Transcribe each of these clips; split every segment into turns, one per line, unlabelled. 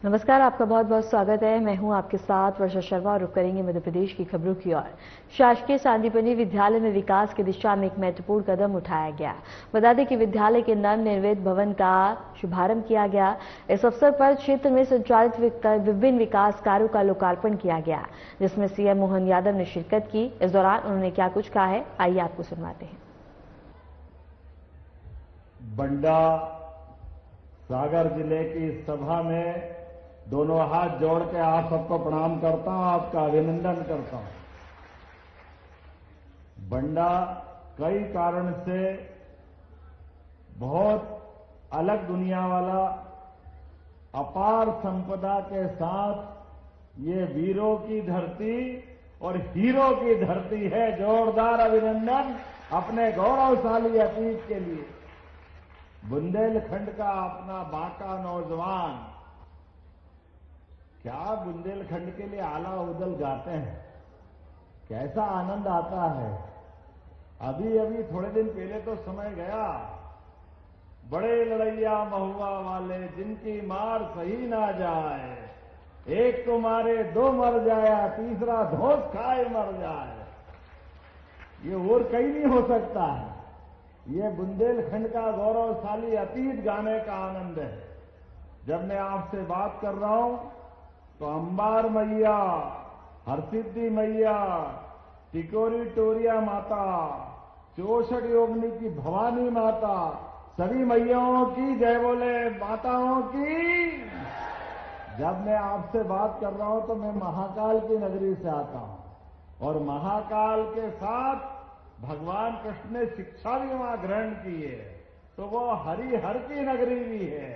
नमस्कार, आपका बहुत बहुत स्वागत है। मैं हूं आपके साथ वर्षा शर्मा और रुक करेंगे मध्य प्रदेश की खबरों की ओर। शासकीय सांदीपनि विद्यालय में विकास की दिशा में एक महत्वपूर्ण कदम उठाया गया। बता दें कि विद्यालय के नवनिर्मित भवन का शुभारंभ किया गया। इस अवसर पर क्षेत्र में संचालित विभिन्न विकास कार्यों का लोकार्पण किया गया, जिसमें सीएम मोहन यादव ने शिरकत की। इस दौरान उन्होंने क्या कुछ कहा है, आइए आपको सुनवाते हैं।
बंडा सागर जिले की इस सभा में दोनों हाथ जोड़ के आप सबको प्रणाम करता हूं, आपका अभिनंदन करता हूं। बंडा कई कारण से बहुत अलग दुनिया वाला अपार संपदा के साथ ये वीरों की धरती और हीरो की धरती है। जोरदार अभिनंदन अपने गौरवशाली अतीत के लिए। बुंदेलखंड का अपना बांका नौजवान क्या बुंदेलखंड के लिए आला उदल गाते हैं, कैसा आनंद आता है। अभी अभी थोड़े दिन पहले तो समय गया, बड़े लड़ैया महुआ वाले जिनकी मार सही ना जाए, एक तो मारे दो मर जाया, तीसरा धोस खाए मर जाए। ये और कहीं नहीं हो सकता है। ये बुंदेलखंड का गौरवशाली अतीत गाने का आनंद है। जब मैं आपसे बात कर रहा हूं तो अंबार मैया, हरसिद्धि मैया, टिकोरी टोरिया माता, चौसठ योगिनी की भवानी माता, सभी मैयाओं की जय बोले, माताओं की। जब मैं आपसे बात कर रहा हूं तो मैं महाकाल की नगरी से आता हूं और महाकाल के साथ भगवान कृष्ण ने शिक्षा भी वहां ग्रहण की है, तो वो हरिहर की नगरी भी है।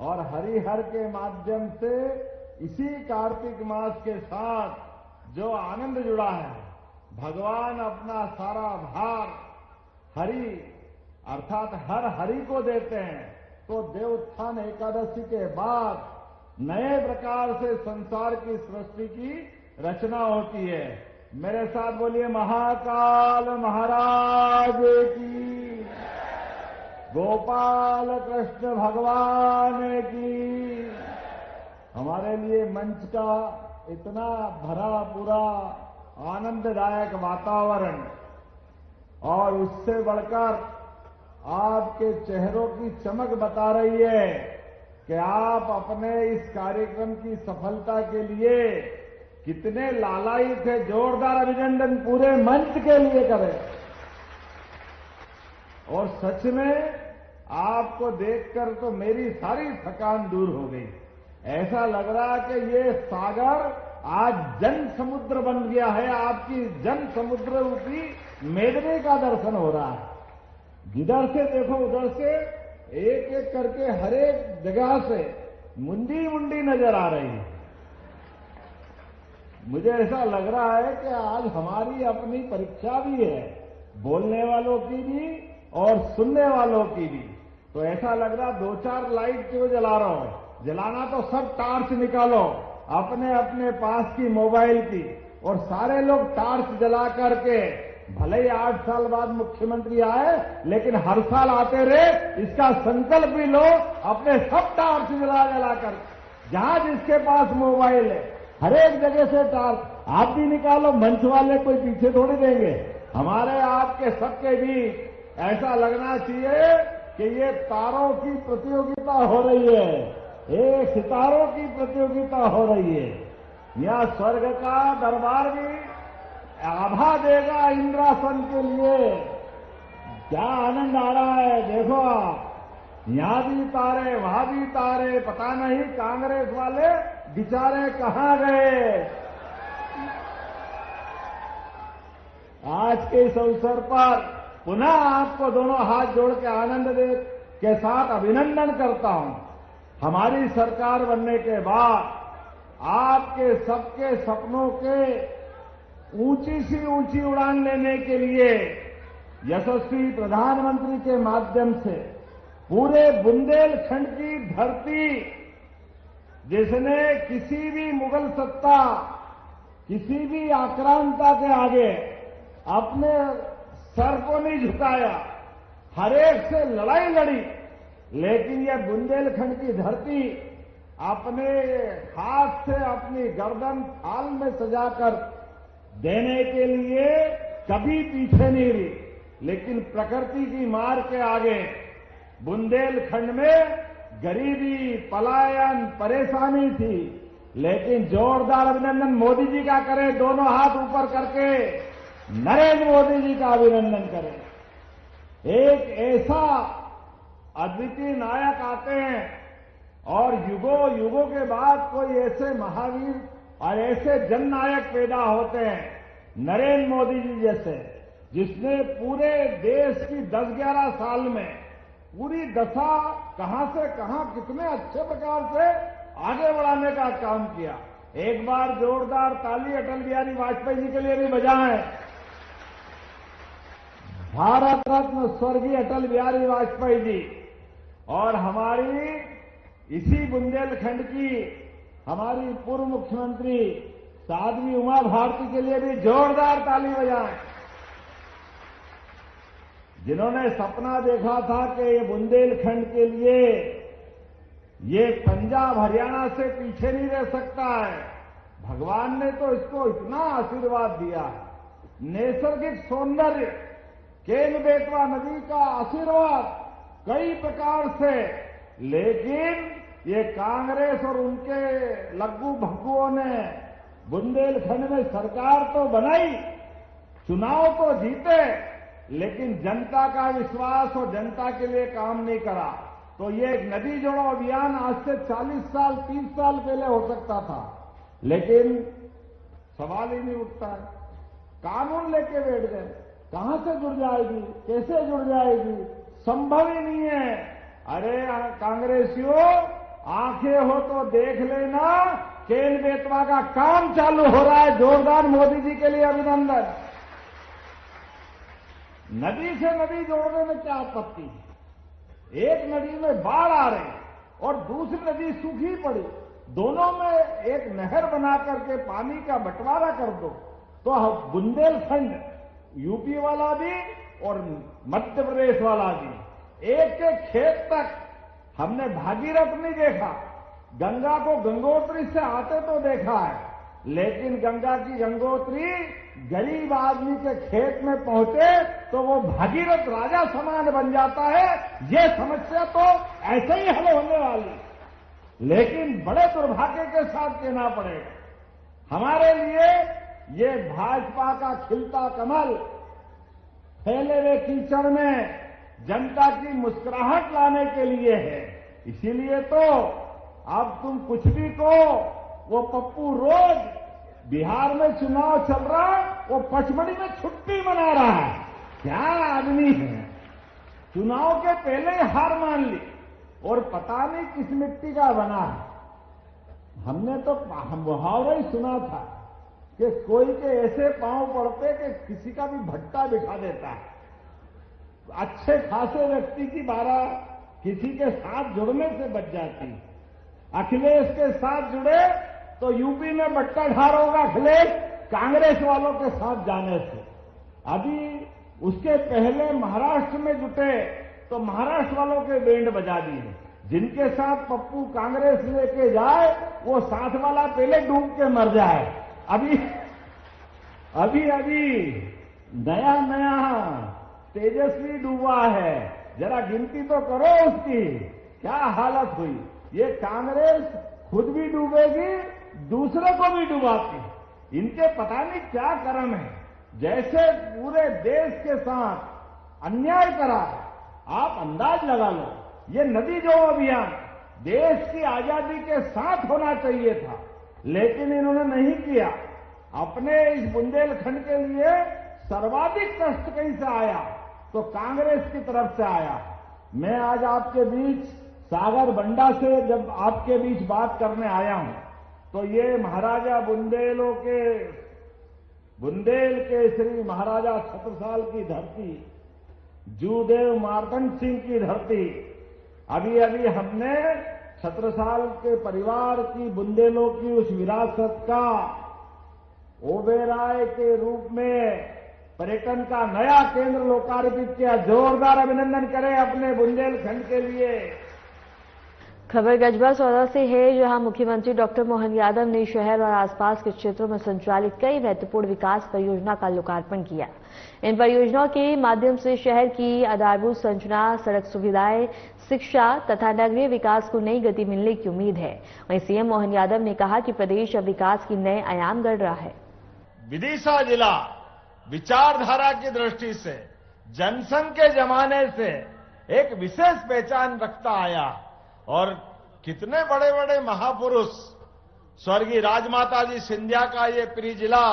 और हरिहर के माध्यम से इसी कार्तिक मास के साथ जो आनंद जुड़ा है, भगवान अपना सारा भार हरि अर्थात हर हरि को देते हैं। तो देवोत्थान एकादशी के बाद नए प्रकार से संसार की सृष्टि की रचना होती है। मेरे साथ बोलिए, महाकाल महाराज की, गोपाल कृष्ण भगवान की। हमारे लिए मंच का इतना भरा पूरा आनंददायक वातावरण और उससे बढ़कर आपके चेहरों की चमक बता रही है कि आप अपने इस कार्यक्रम की सफलता के लिए कितने लालायित थे। जोरदार अभिनंदन पूरे मंच के लिए करें। और सच में आपको देखकर तो मेरी सारी थकान दूर हो गई। ऐसा लग रहा कि ये सागर आज जन समुद्र बन गया है। आपकी जन समुद्र रूपी मेदनी का दर्शन हो रहा है। जिधर से देखो उधर से एक एक करके हर एक जगह से मुंडी मुंडी नजर आ रही है। मुझे ऐसा लग रहा है कि आज हमारी अपनी परीक्षा भी है, बोलने वालों की भी और सुनने वालों की भी। तो ऐसा लग रहा 2-4 लाइट क्यों जला रहा हूं। जलाना तो सब टार्च निकालो अपने अपने पास की मोबाइल की, और सारे लोग टार्च जला करके, भले ही 8 साल बाद मुख्यमंत्री आए लेकिन हर साल आते रहे, इसका संकल्प भी लो। अपने सब टार्च जला कर, जहां जिसके पास मोबाइल है हर एक जगह से टार्च आप भी निकालो। मंच वाले कोई पीछे थोड़ी देंगे। हमारे आपके सबके बीच ऐसा लगना चाहिए कि ये तारों की प्रतियोगिता हो रही है, एक सितारों की प्रतियोगिता हो रही है। यह स्वर्ग का दरबार भी आभा देगा इंद्रासन के लिए। क्या आनंद आ रहा है, देखो आप, यहां भी तारे वहां भी तारे। पता नहीं कांग्रेस वाले बेचारे कहां गए। आज के इस अवसर पर पुनः आपको दोनों हाथ जोड़ के आनंद के साथ अभिनंदन करता हूं। हमारी सरकार बनने के बाद आपके सबके सपनों के ऊंची सी ऊंची उड़ान लेने के लिए यशस्वी प्रधानमंत्री के माध्यम से पूरे बुंदेलखंड की धरती, जिसने किसी भी मुगल सत्ता, किसी भी आक्रांता के आगे अपने सर को नहीं झुकाया, हर एक से लड़ाई लड़ी, लेकिन यह बुंदेलखंड की धरती अपने हाथ से अपनी गर्दन थाल में सजाकर देने के लिए कभी पीछे नहीं रही। लेकिन प्रकृति की मार के आगे बुंदेलखंड में गरीबी, पलायन, परेशानी थी, लेकिन जोरदार अभिनंदन मोदी जी का करें, दोनों हाथ ऊपर करके नरेंद्र मोदी जी का अभिनंदन करें। एक ऐसा अद्वितीय नायक आते हैं और युगों युगों के बाद कोई ऐसे महावीर और ऐसे जननायक पैदा होते हैं नरेंद्र मोदी जी जैसे, जिसने पूरे देश की 10-11 साल में पूरी दशा कहां से कहां कितने अच्छे प्रकार से आगे बढ़ाने का काम किया। एक बार जोरदार ताली अटल बिहारी वाजपेयी जी के लिए भी बजाएं। भारत रत्न स्वर्गीय अटल बिहारी वाजपेयी जी और हमारी इसी बुंदेलखंड की हमारी पूर्व मुख्यमंत्री साध्वी उमा भारती के लिए भी जोरदार ताली बजाएं, जिन्होंने सपना देखा था कि ये बुंदेलखंड के लिए ये पंजाब हरियाणा से पीछे नहीं रह सकता है। भगवान ने तो इसको इतना आशीर्वाद दिया है। नैसर्गिक सौंदर्य, केन बेतवा नदी का आशीर्वाद कई प्रकार से, लेकिन ये कांग्रेस और उनके लग्गू भग्गुओं ने बुंदेलखंड में सरकार तो बनाई, चुनाव तो जीते, लेकिन जनता का विश्वास और जनता के लिए काम नहीं करा। तो ये एक नदी जोड़ो अभियान आज से 40 साल 30 साल पहले हो सकता था, लेकिन सवाल ही नहीं उठता है। कानून लेके बैठ गए, कहां से जुड़ जाएगी, कैसे जुड़ जाएगी, संभव ही नहीं है। अरे कांग्रेसियों, आंखें हो तो देख लेना, केन बेतवा का काम चालू हो रहा है। जोरदार मोदी जी के लिए अभिनंदन। नदी से नदी जोड़ने में क्या आपत्ति है? एक नदी में बाढ़ आ रही और दूसरी नदी सूखी पड़ी, दोनों में एक नहर बना करके पानी का बंटवारा कर दो, तो बुंदेलखंड यूपी वाला भी और मध्य प्रदेश वाला भी एक एक खेत तक। हमने भागीरथ नहीं देखा, गंगा को गंगोत्री से आते तो देखा है, लेकिन गंगा की गंगोत्री गरीब आदमी के खेत में पहुंचे तो वो भागीरथ राजा समान बन जाता है। ये समस्या तो ऐसे ही हल होने वाली, लेकिन बड़े दुर्भाग्य के साथ कहना पड़ेगा, हमारे लिए ये भाजपा का खिलता कमल फैले हुए कीचड़ में जनता की मुस्कुराहट लाने के लिए है। इसीलिए तो अब तुम कुछ भी कहो, वो पप्पू रोज बिहार में चुनाव चल रहा, वो पचमढ़ी में छुट्टी मना रहा है। क्या आदमी है, चुनाव के पहले ही हार मान ली और पता नहीं किस मिट्टी का बना है। हमने तो मुहावरा ही सुना था कि कोई के ऐसे पांव पड़ते कि किसी का भी भट्टा बिठा देता है। अच्छे खासे व्यक्ति की बारह किसी के साथ जुड़ने से बच जाती। अखिलेश के साथ जुड़े तो यूपी में बट्टा ढार होगा अखिलेश कांग्रेस वालों के साथ जाने से। अभी उसके पहले महाराष्ट्र में जुटे तो महाराष्ट्र वालों के बैंड बजा दिए। जिनके साथ पप्पू कांग्रेस लेके जाए वो साथ वाला पहले डूब के मर जाए। अभी नया तेजस्वी डूबा है, जरा गिनती तो करो उसकी, क्या हालत हुई। ये कांग्रेस खुद भी डूबेगी, दूसरे को भी डुबाती। इनके पता नहीं क्या कर्म है, जैसे पूरे देश के साथ अन्याय करा। आप अंदाज लगा लो, ये नदी जोड़ो अभियान देश की आजादी के साथ होना चाहिए था, लेकिन इन्होंने नहीं किया। अपने इस बुंदेलखंड के लिए सर्वाधिक कष्ट कहीं से आया तो कांग्रेस की तरफ से आया। मैं आज आपके बीच सागर बंडा से जब आपके बीच बात करने आया हूं तो ये महाराजा बुंदेल के श्री महाराजा छत्रसाल की धरती, जूदेव मार्तंड सिंह की धरती, अभी अभी हमने छत्रसाल के परिवार की बुंदेलों की उस विरासत का ओबेराय के रूप में पर्यटन का नया केंद्र लोकार्पित किया। जोरदार अभिनंदन करें अपने बुंदेलखंड के लिए।
खबर गजबा सौदा से है, जहां मुख्यमंत्री डॉक्टर मोहन यादव ने शहर और आसपास के क्षेत्रों में संचालित कई महत्वपूर्ण विकास परियोजना का लोकार्पण किया। इन परियोजनाओं के माध्यम से शहर की आधारभूत संरचना, सड़क सुविधाएं, शिक्षा तथा नगरीय विकास को नई गति मिलने की उम्मीद है। वहीं सीएम मोहन यादव ने कहा कि प्रदेश अब विकास की नए आयाम गढ़ रहा है।
विदिशा जिला विचारधारा की दृष्टि से जनसंघ के जमाने से एक विशेष पहचान रखता आया और कितने बड़े बड़े महापुरुष, स्वर्गीय राजमाता जी सिंधिया का ये प्रिय जिला,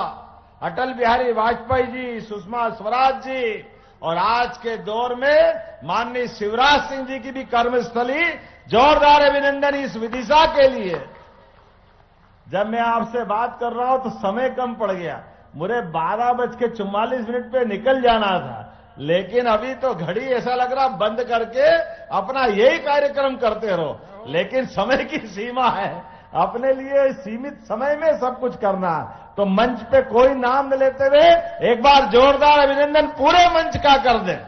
अटल बिहारी वाजपेयी जी, सुषमा स्वराज जी और आज के दौर में माननीय शिवराज सिंह जी की भी कर्मस्थली। जोरदार अभिनंदन इस विदिशा के लिए। जब मैं आपसे बात कर रहा हूं तो समय कम पड़ गया, मुझे 12:44 पे निकल जाना था, लेकिन अभी तो घड़ी ऐसा लग रहा बंद करके अपना यही कार्यक्रम करते रहो। लेकिन समय की सीमा है, अपने लिए सीमित समय में सब कुछ करना। तो मंच पे कोई नाम न लेते हुए एक बार जोरदार अभिनंदन पूरे मंच का कर दें।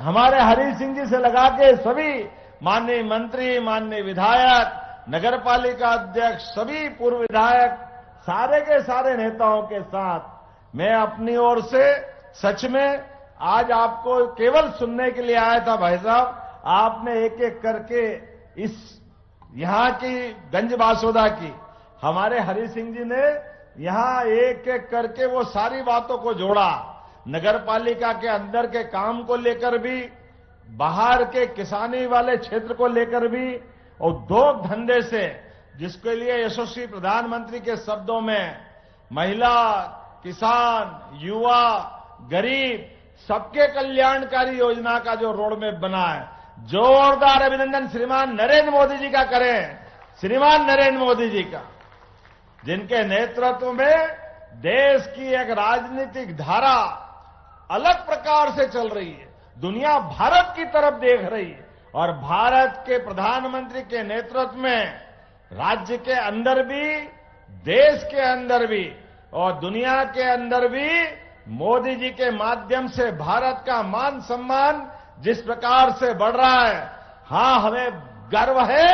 हमारे हरि सिंह जी से लगा के सभी माननीय मंत्री, माननीय विधायक, नगर पालिका अध्यक्ष, सभी पूर्व विधायक, सारे के सारे नेताओं के साथ मैं अपनी ओर से सच में आज आपको केवल सुनने के लिए आया था। भाई साहब, आपने एक एक करके इस यहां की गंज बासोदा की हमारे हरि सिंह जी ने यहां एक एक करके वो सारी बातों को जोड़ा। नगर पालिका के अंदर के काम को लेकर भी, बाहर के किसानी वाले क्षेत्र को लेकर भी, उद्योग धंधे से, जिसके लिए यशस्वी प्रधानमंत्री के शब्दों में महिला, किसान, युवा, गरीब सबके कल्याणकारी योजना का जो रोड मैप बना है, जोरदार अभिनंदन श्रीमान नरेंद्र मोदी जी का करें। श्रीमान नरेंद्र मोदी जी का, जिनके नेतृत्व में देश की एक राजनीतिक धारा अलग प्रकार से चल रही है। दुनिया भारत की तरफ देख रही है और भारत के प्रधानमंत्री के नेतृत्व में राज्य के अंदर भी, देश के अंदर भी और दुनिया के अंदर भी मोदी जी के माध्यम से भारत का मान सम्मान जिस प्रकार से बढ़ रहा है, हां हमें गर्व है,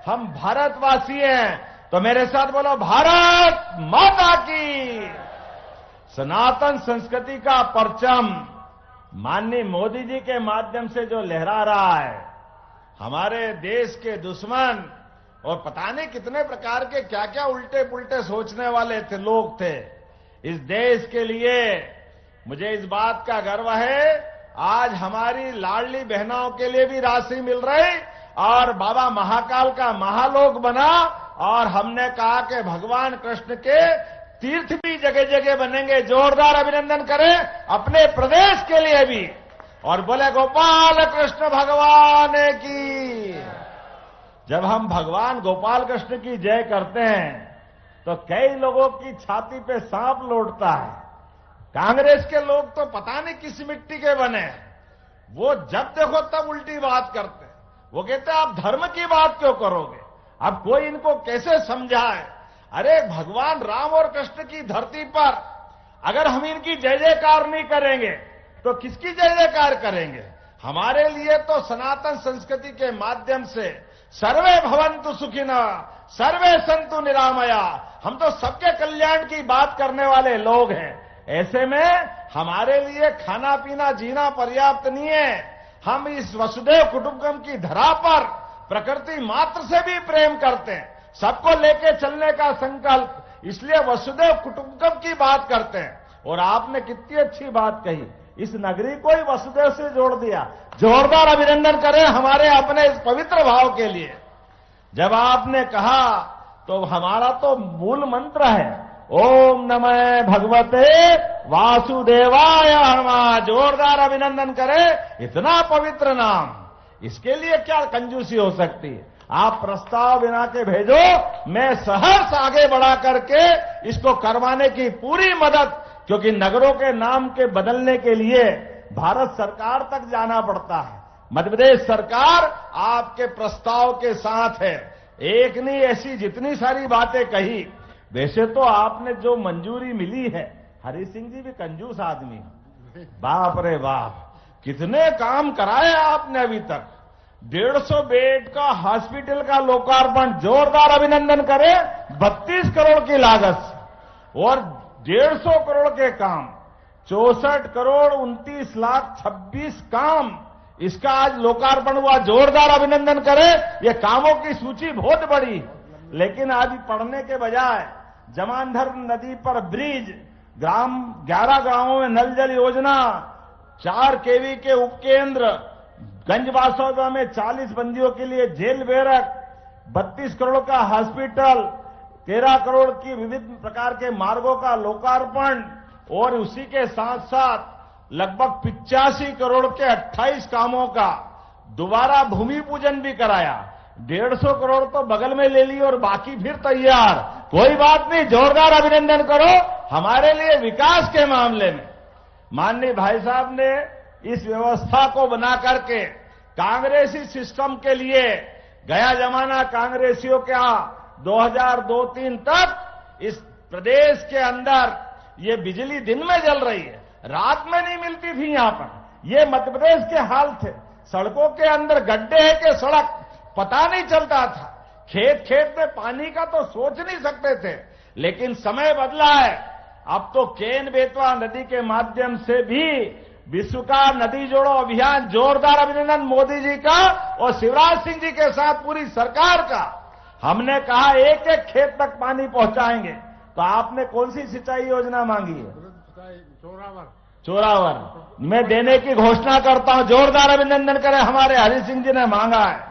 हम भारतवासी हैं। तो मेरे साथ बोलो, भारत माता की। सनातन संस्कृति का परचम माननीय मोदी जी के माध्यम से जो लहरा रहा है, हमारे देश के दुश्मन और पता नहीं कितने प्रकार के क्या क्या उल्टे पुल्टे सोचने वाले थे लोग थे, इस देश के लिए मुझे इस बात का गर्व है, आज हमारी लाडली बहनों के लिए भी राशि मिल रही और बाबा महाकाल का महालोक बना और हमने कहा कि भगवान कृष्ण के तीर्थ भी जगह जगह बनेंगे। जोरदार अभिनंदन करें अपने प्रदेश के लिए भी और बोले गोपाल कृष्ण भगवान की। जब हम भगवान गोपाल कृष्ण की जय करते हैं तो कई लोगों की छाती पे सांप लौटता है। कांग्रेस के लोग तो पता नहीं किस मिट्टी के बने, वो जब देखो तब उल्टी बात करते हैं। वो कहते हैं आप धर्म की बात क्यों करोगे, अब कोई इनको कैसे समझाए। अरे भगवान राम और कृष्ण की धरती पर अगर हम इनकी जय जयकार नहीं करेंगे तो किसकी जय जयकार करेंगे। हमारे लिए तो सनातन संस्कृति के माध्यम से सर्वे भवन्तु सुखिनः, सर्वे सन्तु निरामया, हम तो सबके कल्याण की बात करने वाले लोग हैं। ऐसे में हमारे लिए खाना पीना जीना पर्याप्त नहीं है। हम इस वसुदेव कुटुंबकम की धरा पर प्रकृति मात्र से भी प्रेम करते हैं, सबको लेके चलने का संकल्प, इसलिए वसुदेव कुटुंबकम की बात करते हैं। और आपने कितनी अच्छी बात कही, इस नगरी को ही वसुदेव से जोड़ दिया। जोरदार अभिनंदन करें हमारे अपने इस पवित्र भाव के लिए। जब आपने कहा तो हमारा तो मूल मंत्र है ओम नमः भगवते वासुदेवाय नमः। जोरदार अभिनंदन करें, इतना पवित्र नाम, इसके लिए क्या कंजूसी हो सकती है। आप प्रस्ताव बिना के भेजो, मैं सहर्ष आगे बढ़ा करके इसको करवाने की पूरी मदद, क्योंकि नगरों के नाम के बदलने के लिए भारत सरकार तक जाना पड़ता है। मध्य प्रदेश सरकार आपके प्रस्ताव के साथ है। एक नहीं, ऐसी जितनी सारी बातें कही। वैसे तो आपने जो मंजूरी मिली है, हरि सिंह जी भी कंजूस आदमी है, बाप रे बाप, कितने काम कराए आपने अभी तक। 150 बेड का हॉस्पिटल का लोकार्पण, जोरदार अभिनंदन करें। 32 करोड़ की लागत से और 150 करोड़ के काम, 64 करोड़ 29 लाख 26 काम, इसका आज लोकार्पण हुआ। जोरदार अभिनंदन करें। ये कामों की सूची बहुत बड़ी, लेकिन आज पढ़ने के बजाय जमांधर नदी पर ब्रिज, 11 गांवों में नल जल योजना, 4 केवी के उपकेंद्र, गंजबासौदा में 40 बंदियों के लिए जेल बैरक, 32 करोड़ का हॉस्पिटल, 13 करोड़ की विविध प्रकार के मार्गों का लोकार्पण और उसी के साथ साथ लगभग 85 करोड़ के 28 कामों का दोबारा भूमि पूजन भी कराया। 150 करोड़ तो बगल में ले ली और बाकी फिर तैयार। कोई बात नहीं, जोरदार अभिनंदन करो हमारे लिए विकास के मामले में। माननीय भाई साहब ने इस व्यवस्था को बना करके कांग्रेसी सिस्टम के लिए, गया जमाना कांग्रेसियों का 2002-03 तक इस प्रदेश के अंदर ये बिजली दिन में जल रही है, रात में नहीं मिलती थी। यहां पर ये मध्य प्रदेश के हाल थे। सड़कों के अंदर गड्ढे है कि सड़क पता नहीं चलता था। खेत खेत में पानी का तो सोच नहीं सकते थे। लेकिन समय बदला है। अब तो केन बेतवा नदी के माध्यम से भी विश्व का नदी जोड़ो अभियान, जोरदार अभिनंदन मोदी जी का और शिवराज सिंह जी के साथ पूरी सरकार का। हमने कहा एक एक खेत तक पानी पहुंचाएंगे। तो आपने कौन सी सिंचाई योजना मांगी है? चोरावर में देने की घोषणा करता हूं। जोरदार अभिनंदन करें। हमारे हरि सिंह जी ने मांगा है।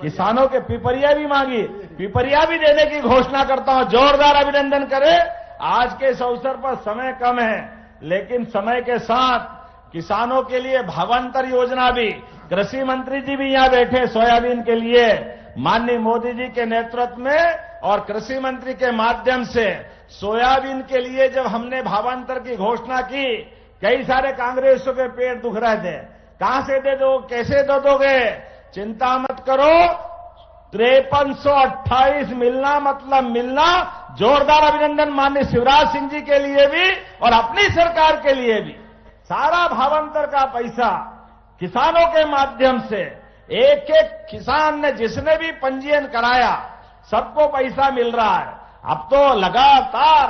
किसानों के पिपरिया भी मांगी, पिपरिया भी देने की घोषणा करता हूं। जोरदार अभिनंदन करें। आज के इस अवसर पर समय कम है, लेकिन समय के साथ किसानों के लिए भावांतर योजना भी, कृषि मंत्री जी भी यहां बैठे सोयाबीन के लिए, माननीय मोदी जी के नेतृत्व में और कृषि मंत्री के माध्यम से सोयाबीन के लिए जब हमने भावांतर की घोषणा की, कई सारे कांग्रेसियों के पेट दुख रहे थे। कहां से दे दो, कैसे दे दोगे? चिंता मत करो, 5328 मिलना मतलब मिलना। जोरदार अभिनंदन माननीय शिवराज सिंह जी के लिए भी और अपनी सरकार के लिए भी। सारा भावांतर का पैसा किसानों के माध्यम से, एक एक किसान ने जिसने भी पंजीयन कराया सबको पैसा मिल रहा है। अब तो लगातार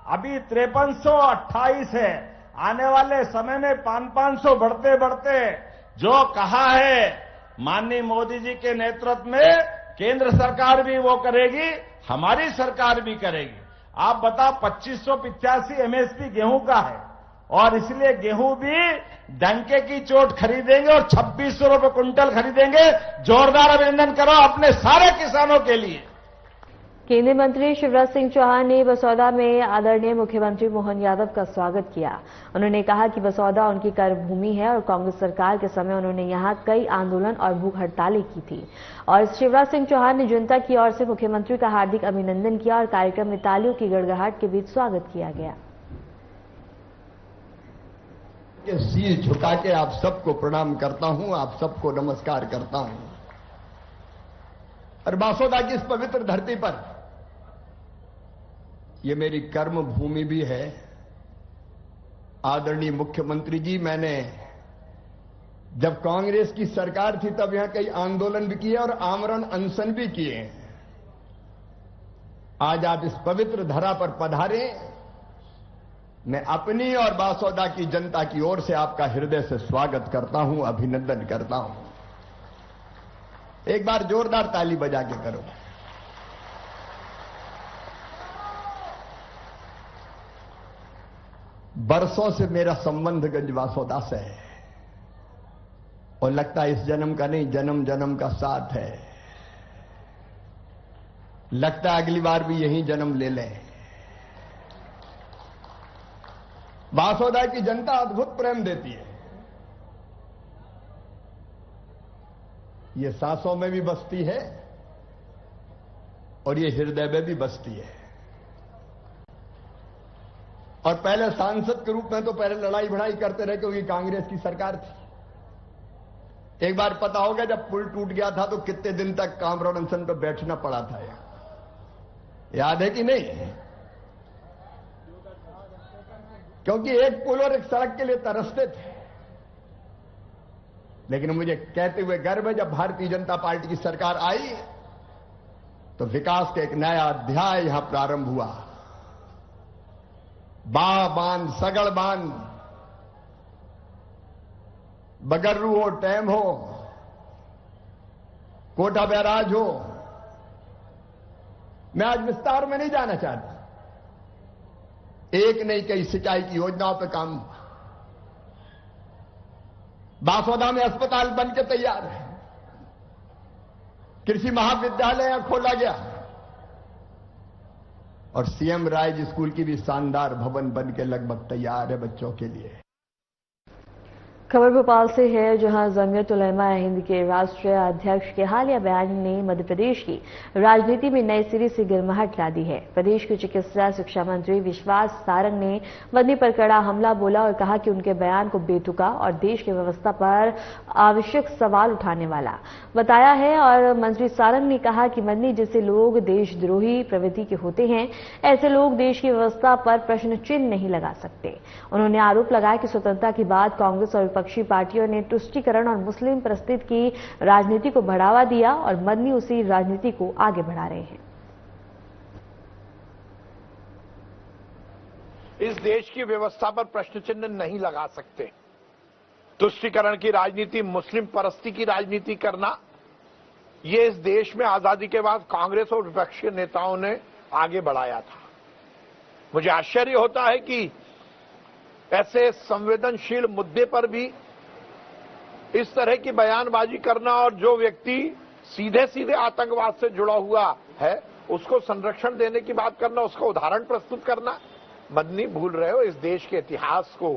अभी 5328 है, आने वाले समय में 500 बढ़ते बढ़ते जो कहा है माननीय मोदी जी के नेतृत्व में केंद्र सरकार भी वो करेगी, हमारी सरकार भी करेगी। आप बताओ 2585 एमएसपी गेहूं का है और इसलिए गेहूं भी डंके की चोट खरीदेंगे और 2600 रुपए क्विंटल खरीदेंगे। जोरदार अभिनंदन करो अपने सारे किसानों के लिए।
केंद्रीय मंत्री शिवराज सिंह चौहान ने बसौदा में आदरणीय मुख्यमंत्री मोहन यादव का स्वागत किया। उन्होंने कहा कि बसौदा उनकी कर्मभूमि है और कांग्रेस सरकार के समय उन्होंने यहां कई आंदोलन और भूख हड़तालें की थी। और शिवराज सिंह चौहान ने जनता की ओर से मुख्यमंत्री का हार्दिक अभिनंदन किया और कार्यक्रम में तालियों की गड़गड़ाहट के बीच स्वागत किया गया।
शीश झुका के आप सबको प्रणाम करता हूं, आप सबको नमस्कार करता हूं। और बासोदा की इस पवित्र धरती पर ये मेरी कर्म भूमि भी है। आदरणीय मुख्यमंत्री जी, मैंने जब कांग्रेस की सरकार थी तब यहां कई आंदोलन भी किए और आमरण अनशन भी किए। आज आप इस पवित्र धरा पर पधारे, मैं अपनी और बासौदा की जनता की ओर से आपका हृदय से स्वागत करता हूं, अभिनंदन करता हूं। एक बार जोरदार ताली बजा के करो। बरसों से मेरा संबंध गंजबासौदा से है और लगता है इस जन्म का नहीं, जन्म जन्म का साथ है। लगता है अगली बार भी यही जन्म ले लें। बासौदा की जनता अद्भुत प्रेम देती है। ये सांसों में भी बसती है और ये हृदय में भी बसती है। और पहले सांसद के रूप में तो पहले लड़ाई भड़ाई करते रहे क्योंकि कांग्रेस की सरकार थी। एक बार पता होगा जब पुल टूट गया था तो कितने दिन तक आमरण अनशन पर बैठना पड़ा था, याद है कि नहीं? क्योंकि एक पुल और एक सड़क के लिए तरसते थे। लेकिन मुझे कहते हुए गर्व है, जब भारतीय जनता पार्टी की सरकार आई तो विकास का एक नया अध्याय यहां प्रारंभ हुआ। बांध, सगड़ बांध, बगर्रू हो, टैम हो, कोटा बैराज हो, मैं आज विस्तार में नहीं जाना चाहता। एक नहीं, कई सिंचाई की योजनाओं पर काम हुआ। बांसवाड़ा में अस्पताल बनकर तैयार है। कृषि महाविद्यालय खोला गया और सीएम राइज स्कूल की भी शानदार भवन बनकर लगभग तैयार है बच्चों के लिए।
खबर भोपाल से है, जहां जमीयत उलमा हिंद के राष्ट्रीय अध्यक्ष के हालिया बयान ने मध्य प्रदेश की राजनीति में नए सिरे से गर्माहट ला दी है। प्रदेश के चिकित्सा शिक्षा मंत्री विश्वास सारंग ने मदनी पर कड़ा हमला बोला और कहा कि उनके बयान को बेतुका और देश की व्यवस्था पर आवश्यक सवाल उठाने वाला बताया है। और मंत्री सारंग ने कहा कि मदनी जैसे लोग देशद्रोही प्रवृत्ति के होते हैं, ऐसे लोग देश की व्यवस्था पर प्रश्न चिन्ह नहीं लगा सकते। उन्होंने आरोप लगाया कि स्वतंत्रता के बाद कांग्रेस और विपक्षी पार्टियों ने तुष्टीकरण और मुस्लिम परिस्थिति की राजनीति को बढ़ावा दिया और मदनी उसी राजनीति को आगे बढ़ा रहे हैं।
इस देश की व्यवस्था पर प्रश्न चिन्ह नहीं लगा सकते। तुष्टीकरण की राजनीति, मुस्लिम परस्ती की राजनीति करना, ये इस देश में आजादी के बाद कांग्रेस और विपक्षी नेताओं ने आगे बढ़ाया था। मुझे आश्चर्य होता है कि ऐसे संवेदनशील मुद्दे पर भी इस तरह की बयानबाजी करना और जो व्यक्ति सीधे सीधे आतंकवाद से जुड़ा हुआ है उसको संरक्षण देने की बात करना, उसका उदाहरण प्रस्तुत करना। मदनी भूल रहे हो इस देश के इतिहास को।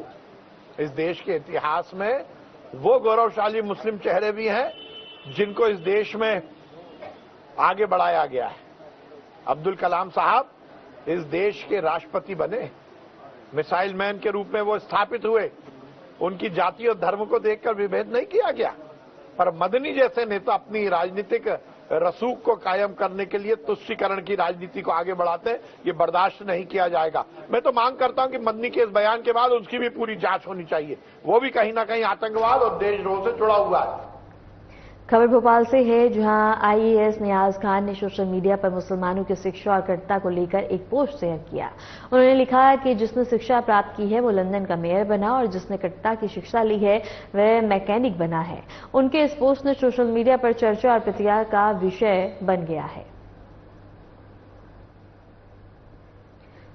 इस देश के इतिहास में वो गौरवशाली मुस्लिम चेहरे भी हैं जिनको इस देश में आगे बढ़ाया गया है। अब्दुल कलाम साहब इस देश के राष्ट्रपति बने, मिसाइल मैन के रूप में वो स्थापित हुए। उनकी जाति और धर्म को देखकर विभेद नहीं किया गया, पर मदनी जैसे नेता अपनी राजनीतिक रसूख को कायम करने के लिए तुष्टीकरण की राजनीति को आगे बढ़ाते हैं। ये बर्दाश्त नहीं किया जाएगा। मैं तो मांग करता हूं कि मदनी के इस बयान के बाद उसकी भी पूरी जांच होनी चाहिए। वो भी कहीं ना कहीं आतंकवाद और देशद्रोह से जुड़ा हुआ है।
खबर भोपाल से है, जहां आईएएस नियाज खान ने सोशल मीडिया पर मुसलमानों की शिक्षा और कट्टरता को लेकर एक पोस्ट शेयर किया। उन्होंने लिखा कि जिसने शिक्षा प्राप्त की है वो लंदन का मेयर बना और जिसने कट्टरता की शिक्षा ली है वह मैकेनिक बना है। उनके इस पोस्ट ने सोशल मीडिया पर चर्चा और प्रतिक्रिया का विषय बन गया है।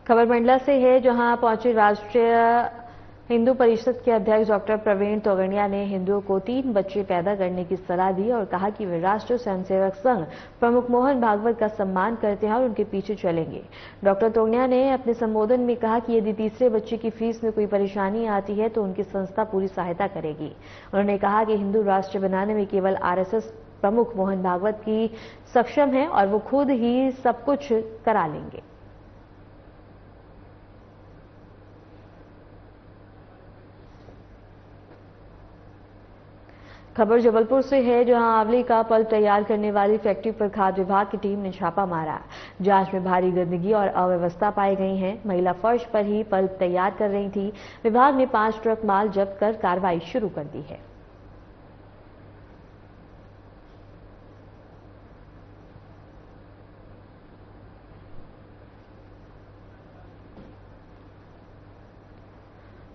खबर मंडला से है, जहां पहुंचे राष्ट्रीय हिंदू परिषद के अध्यक्ष डॉक्टर प्रवीण तोगड़िया ने हिंदुओं को 3 बच्चे पैदा करने की सलाह दी और कहा कि वे राष्ट्रीय स्वयंसेवक संघ प्रमुख मोहन भागवत का सम्मान करते हैं और उनके पीछे चलेंगे। डॉक्टर तोगड़िया ने अपने संबोधन में कहा कि यदि तीसरे बच्चे की फीस में कोई परेशानी आती है तो उनकी संस्था पूरी सहायता करेगी। उन्होंने कहा कि हिंदू राष्ट्र बनाने में केवल आरएसएस प्रमुख मोहन भागवत की सक्षम है और वो खुद ही सब कुछ करा लेंगे। खबर जबलपुर से है, जहां आंवले का पल्प तैयार करने वाली फैक्ट्री पर खाद्य विभाग की टीम ने छापा मारा। जांच में भारी गंदगी और अव्यवस्था पाई गई है। महिला फर्श पर ही पल्प तैयार कर रही थी। विभाग ने 5 ट्रक माल जब्त कर कार्रवाई शुरू कर दी है।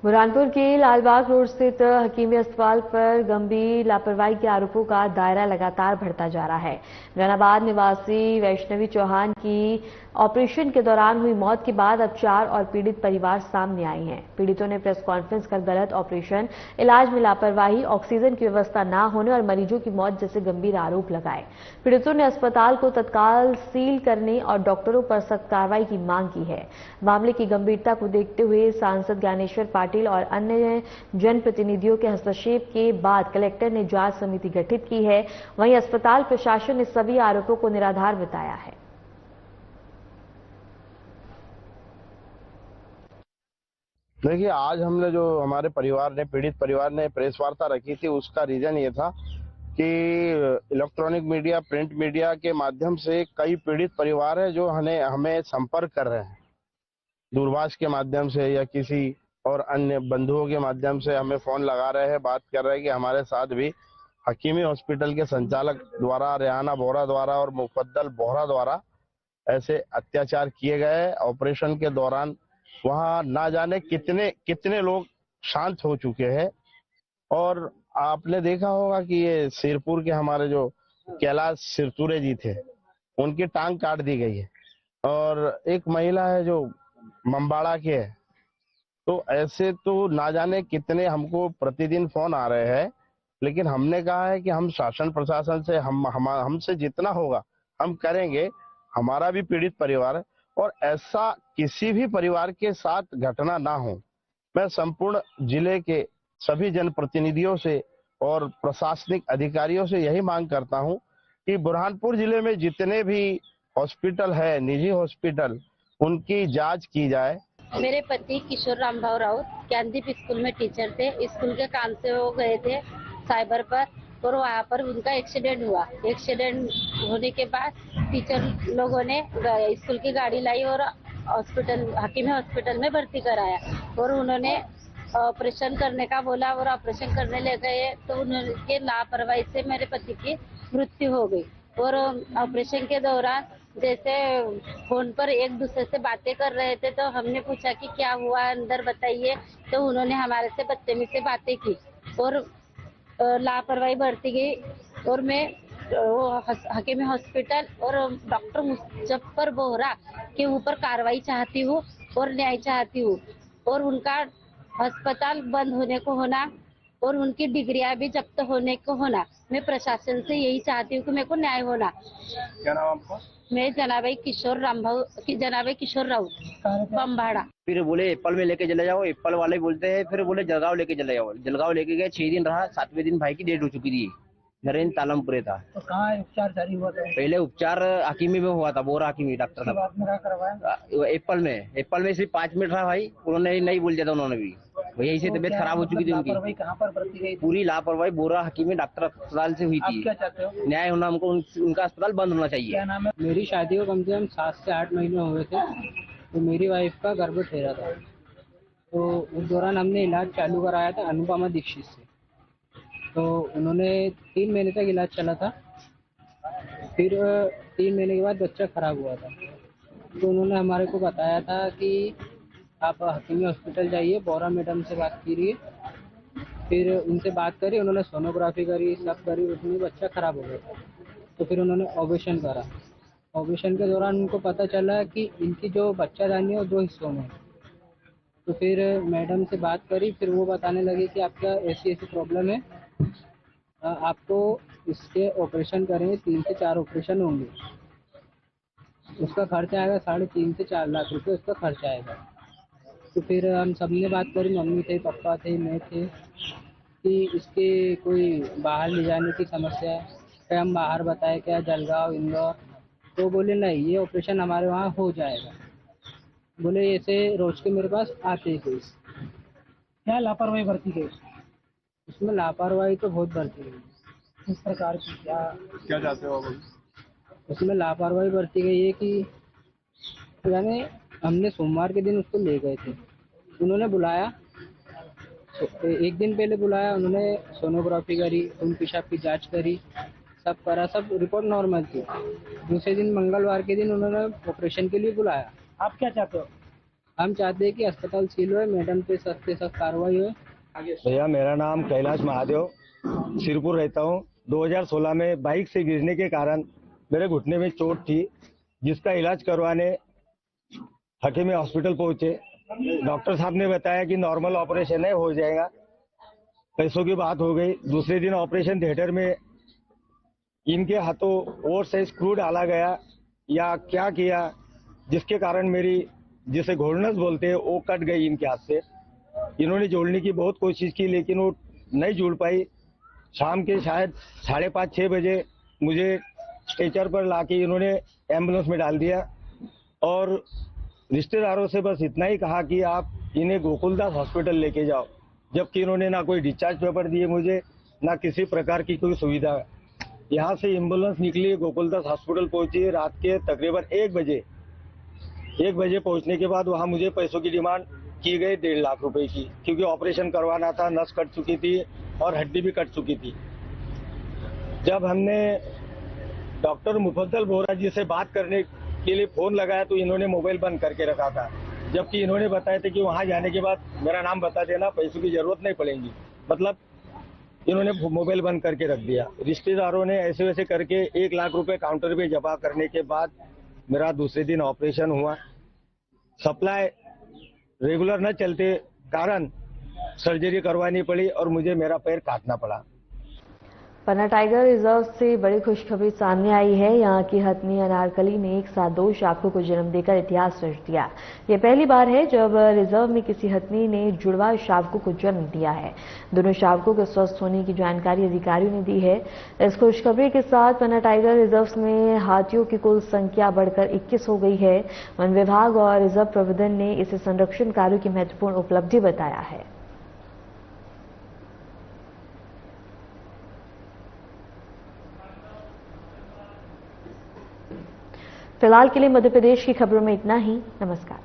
बुरहानपुर के लालबाग रोड स्थित हकीमी अस्पताल पर गंभीर लापरवाही के आरोपों का दायरा लगातार बढ़ता जा रहा है। जहानाबाद निवासी वैष्णवी चौहान की ऑपरेशन के दौरान हुई मौत के बाद अब 4 और पीड़ित परिवार सामने आए हैं। पीड़ितों ने प्रेस कॉन्फ्रेंस कर गलत ऑपरेशन, इलाज में लापरवाही, ऑक्सीजन की व्यवस्था न होने और मरीजों की मौत जैसे गंभीर आरोप लगाए। पीड़ितों ने अस्पताल को तत्काल सील करने और डॉक्टरों पर सख्त कार्रवाई की मांग की है। मामले की गंभीरता को देखते हुए सांसद ज्ञानेश्वर पाटिल और अन्य जनप्रतिनिधियों के हस्तक्षेप के बाद कलेक्टर ने जांच समिति गठित की है। वहीं अस्पताल प्रशासन ने सभी आरोपों को निराधार बताया है।
देखिए, आज हमने जो हमारे परिवार ने, पीड़ित परिवार ने प्रेस वार्ता रखी थी, उसका रीजन ये था कि इलेक्ट्रॉनिक मीडिया, प्रिंट मीडिया के माध्यम से कई पीड़ित परिवार है जो हमें संपर्क कर रहे हैं, दूरभाष के माध्यम से या किसी और अन्य बंधुओं के माध्यम से हमें फोन लगा रहे हैं, बात कर रहे हैं कि हमारे साथ भी हकीमी हॉस्पिटल के संचालक द्वारा, रेहाना बोहरा द्वारा और मुफद्दल बोहरा द्वारा ऐसे अत्याचार किए गए। ऑपरेशन के दौरान वहां ना जाने कितने कितने लोग शांत हो चुके हैं। और आपने देखा होगा कि ये सिरपुर के हमारे जो कैलाश सिरतुरे जी थे, उनकी टांग काट दी गई है। और एक महिला है जो मंबाड़ा के है। तो ऐसे तो ना जाने कितने हमको प्रतिदिन फोन आ रहे हैं, लेकिन हमने कहा है कि हम शासन प्रशासन से हमसे जितना होगा हम करेंगे। हमारा भी पीड़ित परिवार है और ऐसा किसी भी परिवार के साथ घटना ना हो। मैं संपूर्ण जिले के सभी जनप्रतिनिधियों से और प्रशासनिक अधिकारियों से यही मांग करता हूं कि बुरहानपुर जिले में जितने भी हॉस्पिटल है, निजी हॉस्पिटल, उनकी जांच की जाए।
मेरे पति किशोर रामभाव राउत ज्ञानदीप स्कूल में टीचर थे। स्कूल के काम से वो गए थे साइबर पर और वहाँ पर उनका एक्सीडेंट हुआ। एक्सीडेंट होने के बाद टीचर लोगों ने स्कूल की गाड़ी लाई और हॉस्पिटल, हकीमी हॉस्पिटल में भर्ती कराया और उन्होंने ऑपरेशन करने का बोला और ऑपरेशन करने ले गए तो उनके लापरवाही से मेरे पति की मृत्यु हो गई। और ऑपरेशन के दौरान जैसे फोन पर एक दूसरे से बातें कर रहे थे तो हमने पूछा कि क्या हुआ अंदर बताइए, तो उन्होंने हमारे से बदतमीजी से बातें की और लापरवाही बरती गई। और मैं हकीमी हॉस्पिटल और डॉक्टर मुजफ्फर बोहरा के ऊपर कार्रवाई चाहती हूँ और न्याय चाहती हूँ और उनका अस्पताल बंद होने को होना और उनकी डिग्रियां भी जब्त होने को होना। मैं प्रशासन से यही चाहती हूँ कि मेरे को न्याय होना।
क्या नाम आपका?
मैं जनाबे किशोर राउत बम्बाड़ा।
फिर बोले एप्पल में लेके चले जाओ, एप्पल वाले बोलते हैं। फिर बोले जलगांव लेके चले जाओ, जलगांव लेके गए। 6 दिन रहा, 7वें दिन भाई की डेट हो चुकी थी। नरेंद्र तालमपुरे था।
तो कहाँ उपचार जारी हुआ था?
पहले उपचार हकीमी में हुआ था, बोरा हकीमी डॉक्टर साहब।
बाद में क्या करवाया?
एप्पल में सिर्फ 5 मिनट रहा भाई, उन्होंने नहीं बोल दिया था उन्होंने भी। यही से तबीयत खराब हो चुकी थी उनकी।
लापरवाही कहाँ पर बरती गई?
पूरी लापरवाही बोरा हकीमी डॉक्टर अस्पताल से हुई
आप
थी।
क्या चाहते हो?
न्याय होना हमको, उनका अस्पताल बंद होना चाहिए।
क्या नाम है?
मेरी शादी को कम से कम 7 से 8 महीने हुए थे। तो मेरी वाइफ का गर्भ ठहरा था, तो उस दौरान हमने इलाज चालू कराया था अनुपमा दीक्षित से। तो उन्होंने 3 महीने तक इलाज चला था। फिर 3 महीने के बाद बच्चा खराब हुआ था। तो उन्होंने हमारे को बताया था कि आप हकीमी हॉस्पिटल जाइए, बोरा मैडम से बात कीजिए। फिर उनसे बात करी, उन्होंने सोनोग्राफी करी, सब करी, उसमें बच्चा खराब हो गया था। तो फिर उन्होंने ऑपरेशन करा। ऑपरेशन के दौरान उनको पता चला कि इनकी जो बच्चादानी है वो 2 हिस्सों में। तो फिर मैडम से बात करी, फिर वो बताने लगे कि आपका ऐसी प्रॉब्लम है, आपको इसके ऑपरेशन करेंगे, 3 से 4 ऑपरेशन होंगे। उसका खर्चा आएगा 3.5 से 4 लाख रुपए उसका खर्चा आएगा। तो फिर हम सब ने बात करी, मम्मी थे, पापा थे, मैं थे, कि इसके कोई बाहर ले जाने की समस्या है क्या? हम बाहर बताए क्या, जलगांव, इंदौर? तो बोले नहीं, ये ऑपरेशन हमारे वहाँ हो जाएगा। बोले ऐसे रोज के मेरे पास आते ही केस।
क्या लापरवाही बरती गई?
उसमें लापरवाही तो बहुत बरती गई।
इस प्रकार की क्या
चाहते हो?
उसमें लापरवाही बरती गई है कि यानी हमने सोमवार के दिन उसको ले गए थे, उन्होंने बुलाया, एक दिन पहले बुलाया, उन्होंने सोनोग्राफी करी, खून पेशाब की जांच करी, सब करा, सब रिपोर्ट नॉर्मल थी। दूसरे दिन मंगलवार के दिन उन्होंने ऑपरेशन के लिए बुलाया।
आप क्या चाहते हो?
हम चाहते हैं कि अस्पताल सील हो, मैडम पे सख्त से सख्त कार्रवाई हो।
भैया मेरा नाम कैलाश महादेव, सिरपुर रहता हूँ। 2016 में बाइक से गिरने के कारण मेरे घुटने में चोट थी, जिसका इलाज करवाने हकीमी हॉस्पिटल पहुंचे। डॉक्टर साहब ने बताया कि नॉर्मल ऑपरेशन है, हो जाएगा। पैसों की बात हो गई। दूसरे दिन ऑपरेशन थिएटर में इनके हाथों और से स्क्रू डाला गया या क्या किया, जिसके कारण मेरी, जिसे घोड़नस बोलते हैं, वो कट गई इनके हाथ से। इन्होंने जोड़ने की बहुत कोशिश की लेकिन वो नहीं जुड़ पाई। शाम के शायद 5:30-6 बजे मुझे स्ट्रेचर पर लाके इन्होंने एम्बुलेंस में डाल दिया और रिश्तेदारों से बस इतना ही कहा कि आप इन्हें गोकुलदास हॉस्पिटल लेके जाओ, जबकि इन्होंने ना कोई डिस्चार्ज पेपर दिए मुझे, ना किसी प्रकार की कोई सुविधा। यहाँ से एम्बुलेंस निकली, गोकुलदास हॉस्पिटल पहुंची रात के तकरीबन 1 बजे। 1 बजे पहुंचने के बाद वहाँ मुझे पैसों की डिमांड की गई 1.5 लाख रुपए की, क्योंकि ऑपरेशन करवाना था, नस कट चुकी थी और हड्डी भी कट चुकी थी।
जब हमने डॉक्टर मुफद्दल बोरा जी से बात करने के लिए फोन लगाया तो इन्होंने मोबाइल बंद करके रखा था, जबकि इन्होंने बताया था कि वहां जाने के बाद मेरा नाम बता देना, पैसों की जरूरत नहीं पड़ेगी। मतलब इन्होंने मोबाइल बंद करके रख दिया। रिश्तेदारों ने ऐसे वैसे करके 1 लाख रुपए काउंटर पे जमा करने के बाद मेरा दूसरे दिन ऑपरेशन हुआ। सप्लाई रेगुलर न चलते कारण सर्जरी करवानी पड़ी और मुझे मेरा पैर काटना पड़ा।
पन्ना टाइगर रिजर्व से बड़ी खुशखबरी सामने आई है। यहाँ की हथनी अनारकली ने एक साथ 2 शावकों को जन्म देकर इतिहास रच दिया। ये पहली बार है जब रिजर्व में किसी हथनी ने जुड़वा शावकों को जन्म दिया है। दोनों शावकों के स्वस्थ होने की जानकारी अधिकारियों ने दी है। इस खुशखबरी के साथ पन्ना टाइगर रिजर्व में हाथियों की कुल संख्या बढ़कर 21 हो गई है। वन विभाग और रिजर्व प्रबंधन ने इसे संरक्षण कार्यों की महत्वपूर्ण उपलब्धि बताया है। फिलहाल के लिए मध्य प्रदेश की खबरों में इतना ही। नमस्कार।